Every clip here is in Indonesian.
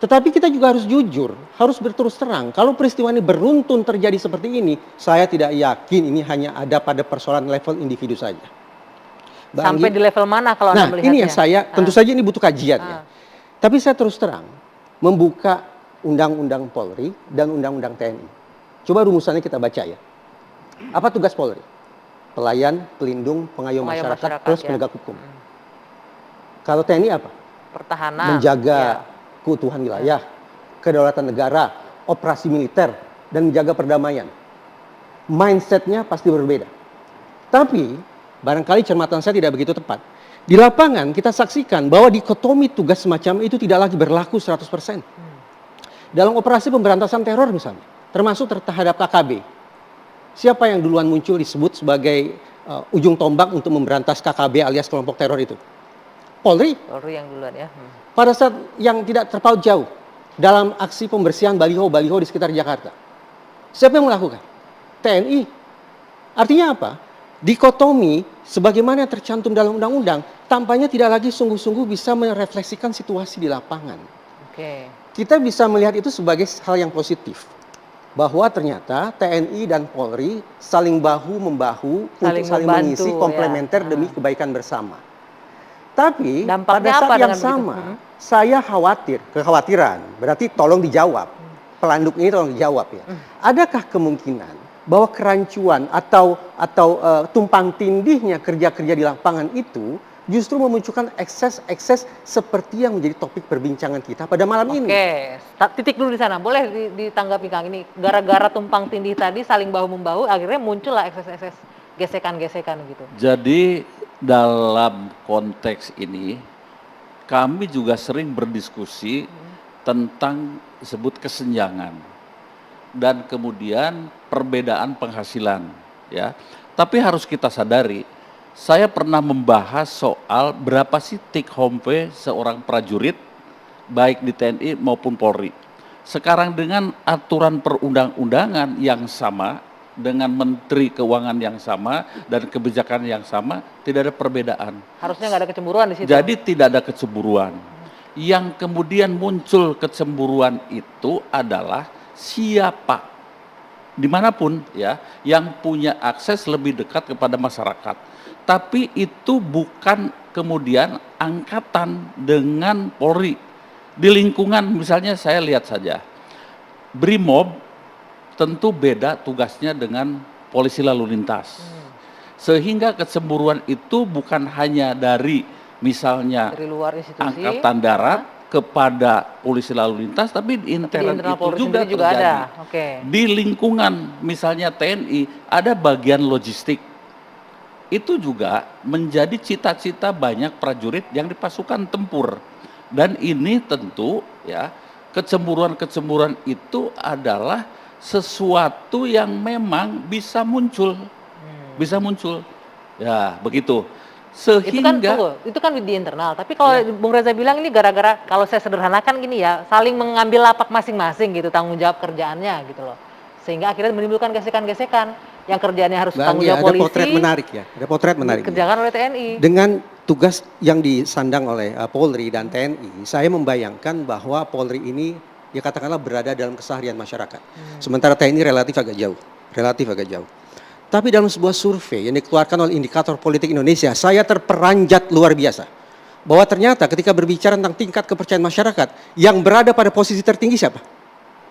Tetapi kita juga harus jujur, harus berterus terang. Kalau peristiwa ini beruntun terjadi seperti ini, saya tidak yakin ini hanya ada pada persoalan level individu saja. Bang Sampai Anggi, di level mana kalau Anda nah ini yang melihatnya? tentu saja ini butuh kajian ya. Tapi saya terus terang, membuka Undang-Undang Polri dan Undang-Undang TNI. Coba rumusannya kita baca ya. Apa tugas Polri? Pelayan, pelindung, pengayom masyarakat, plus ya. penegak hukum. Kalau TNI apa? Pertahanan. Menjaga keutuhan wilayah, kedaulatan negara, operasi militer, dan menjaga perdamaian. Mindsetnya pasti berbeda. Tapi, barangkali cermatan saya tidak begitu tepat. Di lapangan kita saksikan bahwa dikotomi tugas semacam itu tidak lagi berlaku 100%. Dalam operasi pemberantasan teror misalnya, termasuk terhadap KKB. Siapa yang duluan muncul disebut sebagai ujung tombak untuk memberantas KKB alias kelompok teror itu? Polri. Polri yang duluan ya. Pada saat yang tidak terpaut jauh dalam aksi pembersihan baliho-baliho di sekitar Jakarta. Siapa yang melakukan? TNI. Artinya apa? Dikotomi sebagaimana yang tercantum dalam undang-undang tampaknya tidak lagi sungguh-sungguh bisa merefleksikan situasi di lapangan. Kita bisa melihat itu sebagai hal yang positif. Bahwa ternyata TNI dan Polri saling bahu-membahu untuk saling mengisi komplementer demi kebaikan bersama. Tapi pada saat yang sama, saya kekhawatiran, berarti tolong dijawab. Pelanduk ini tolong dijawab ya. Adakah kemungkinan bahwa kerancuan atau tumpang tindihnya kerja-kerja di lapangan itu justru memunculkan ekses-ekses seperti yang menjadi topik perbincangan kita pada malam ini. Titik dulu di sana. Boleh ditanggapi Kang ini. Gara-gara tumpang tindih tadi saling bahu-membahu, akhirnya muncullah ekses-ekses gesekan-gesekan gitu. Jadi dalam konteks ini kami juga sering berdiskusi tentang disebut kesenjangan dan kemudian perbedaan penghasilan ya. Tapi harus kita sadari, saya pernah membahas soal berapa sih take home pay seorang prajurit baik di TNI maupun Polri. Sekarang dengan aturan perundang-undangan yang sama, dengan menteri keuangan yang sama dan kebijakan yang sama, tidak ada perbedaan. Harusnya nggak ada kecemburuan di situ. Jadi tidak ada kecemburuan. Yang kemudian muncul kecemburuan itu adalah siapa dimanapun ya yang punya akses lebih dekat kepada masyarakat. Tapi itu bukan kemudian angkatan dengan Polri. Di lingkungan misalnya saya lihat saja, Brimob tentu beda tugasnya dengan polisi lalu lintas. Sehingga kecemburuan itu bukan hanya dari misalnya dari luar institusi, angkatan darat kepada polisi lalu lintas, tapi di internal itu juga terjadi. Ada. Di lingkungan misalnya TNI ada bagian logistik. Itu juga menjadi cita-cita banyak prajurit yang di pasukan tempur. Dan ini tentu ya kecemburuan-kecemburuan itu adalah sesuatu yang memang bisa muncul, ya begitu. Sehingga itu kan di internal. Tapi kalau Bung Reza bilang ini gara-gara, kalau saya sederhanakan gini ya, saling mengambil lapak masing-masing gitu, tanggung jawab kerjaannya gitu loh. Sehingga akhirnya menimbulkan gesekan-gesekan yang kerjaannya harus tanggung jawab polisi. Ada potret menarik ya, ada potret menarik. Dikerjakan oleh TNI. Dengan tugas yang disandang oleh Polri dan TNI, saya membayangkan bahwa Polri ini ya katakanlah berada dalam keseharian masyarakat. Sementara TNI relatif agak jauh. Tapi dalam sebuah survei yang dikeluarkan oleh Indikator Politik Indonesia, saya terperanjat luar biasa. Bahwa ternyata ketika berbicara tentang tingkat kepercayaan masyarakat, yang berada pada posisi tertinggi siapa?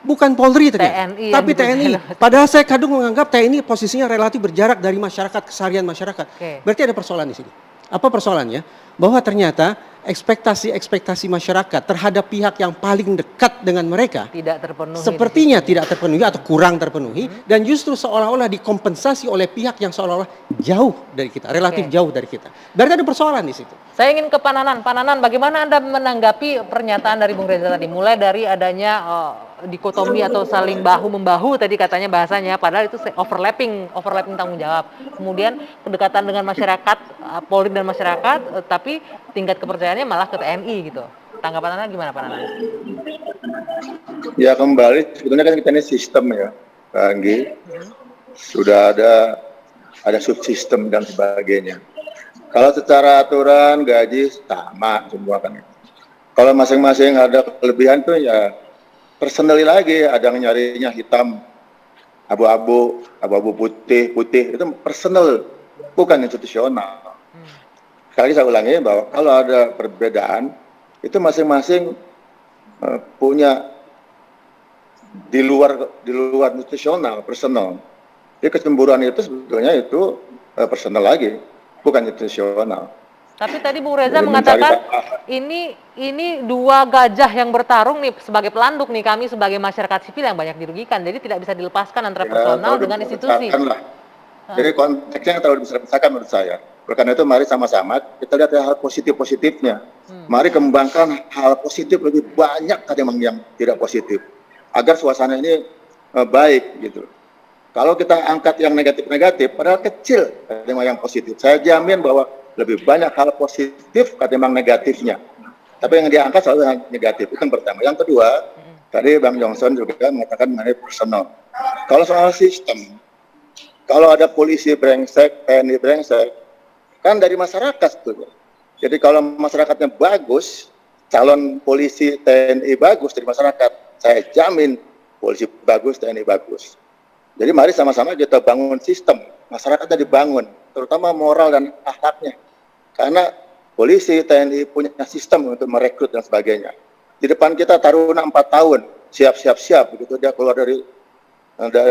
Bukan Polri ternyata, tapi TNI. Padahal saya kadang menganggap TNI posisinya relatif berjarak dari masyarakat, keseharian masyarakat. Berarti ada persoalan di sini. Apa persoalannya? Bahwa ternyata ekspektasi masyarakat terhadap pihak yang paling dekat dengan mereka tidak terpenuhi. Sepertinya tidak terpenuhi atau kurang terpenuhi dan justru seolah-olah dikompensasi oleh pihak yang seolah-olah jauh dari kita, relatif jauh dari kita. Berarti ada persoalan di situ. Saya ingin ke Pananan. Pananan, bagaimana Anda menanggapi pernyataan dari Bung Reza tadi? Mulai dari adanya dikotomi atau saling bahu-membahu tadi katanya bahasanya, padahal itu overlapping tanggung jawab. Kemudian pendekatan dengan masyarakat, Polri dan masyarakat, tapi tingkat kepercayaannya malah ke TNI gitu. Tanggapan Anda gimana Pak Nana? Ya kembali, sebetulnya kan kita ini sistem ya, Pak Anggi. Sudah ada subsistem dan sebagainya. Kalau secara aturan gaji sama semua kan. Kalau masing-masing ada kelebihan tuh ya personally lagi, ada yang nyarinya hitam, abu-abu putih, itu personal, bukan institusional. Sekali lagi saya ulangi bahwa kalau ada perbedaan, itu masing-masing punya di luar institusional, personal. Jadi kecemburuan itu sebetulnya itu personal lagi, bukan institusional. Tapi tadi Bung Reza Jadi mengatakan ini dua gajah yang bertarung nih sebagai pelanduk nih, kami sebagai masyarakat sipil yang banyak dirugikan. Jadi tidak bisa dilepaskan antara personal dengan institusi. Jadi konteksnya terlalu besar-besarkan menurut saya. Oleh karena itu mari sama-sama kita lihat hal positif-positifnya. Mari kembangkan hal positif lebih banyak ketimbang yang tidak positif. Agar suasana ini baik gitu. Kalau kita angkat yang negatif-negatif, padahal kecil ketimbang yang positif. Saya jamin bahwa lebih banyak hal positif ketimbang negatifnya. Tapi yang diangkat selalu yang negatif. Itu yang pertama. Yang kedua, tadi Bang Johnson juga mengatakan mengenai personal. Kalau soal sistem, kalau ada polisi brengsek, TNI brengsek, kan dari masyarakat tuh. Jadi kalau masyarakatnya bagus, calon polisi TNI bagus dari masyarakat, saya jamin polisi bagus, TNI bagus. Jadi mari sama-sama kita bangun sistem, masyarakatnya dibangun, terutama moral dan akhlaknya. Karena polisi, TNI punya sistem untuk merekrut dan sebagainya. Di depan kita taruna 4 tahun, siap, begitu dia keluar dari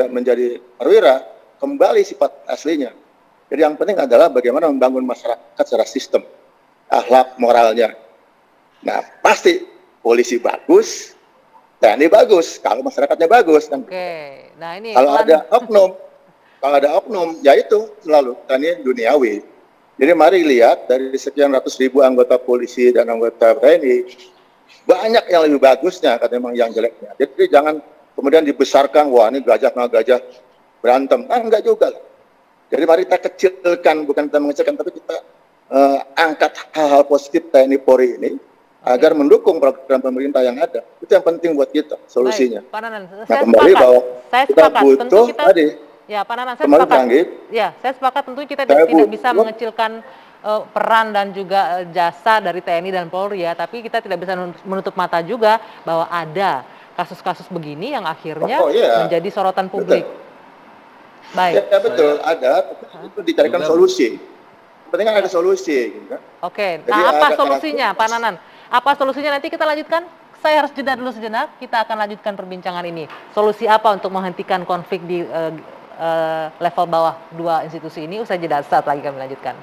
menjadi perwira, kembali sifat aslinya. Jadi yang penting adalah bagaimana membangun masyarakat secara sistem, akhlak, moralnya. Nah, pasti polisi bagus, TNI bagus, kalau masyarakatnya bagus. Kan? Oke, nah ini kalau ada oknum, ya itu selalu TNI duniawi. Jadi mari lihat dari sekian ratus ribu anggota polisi dan anggota TNI, banyak yang lebih bagusnya ketimbang yang jeleknya. Jadi jangan kemudian dibesarkan, wah ini gajah berantem. Enggak juga. Jadi mari kita kecilkan, bukan kita mengecilkan, tapi kita angkat hal-hal positif TNI Polri ini agar mendukung program pemerintah yang ada. Itu yang penting buat kita, solusinya. Baik, Pak Nanan, Nah, saya kembali sepakat. bahwa Saya kita sepakat. butuh Tentu kita, tadi, ya Pak Nanan, saya kembali sepakat. Canggih, Ya, saya sepakat tentu kita saya tidak bisa butuh- mengecilkan peran dan juga jasa dari TNI dan Polri ya, tapi kita tidak bisa menutup mata juga bahwa ada kasus-kasus begini yang akhirnya menjadi sorotan publik. Baik. Ya betul, ada, itu dicarikan solusi. Penting kan ada solusi. Gitu kan? Oke, Jadi nah apa ada solusinya Pak Nanan? Apa solusinya nanti kita lanjutkan? Saya harus jeda dulu sejenak, kita akan lanjutkan perbincangan ini. Solusi apa untuk menghentikan konflik di level bawah dua institusi ini? Usai jeda, saat lagi kami lanjutkan.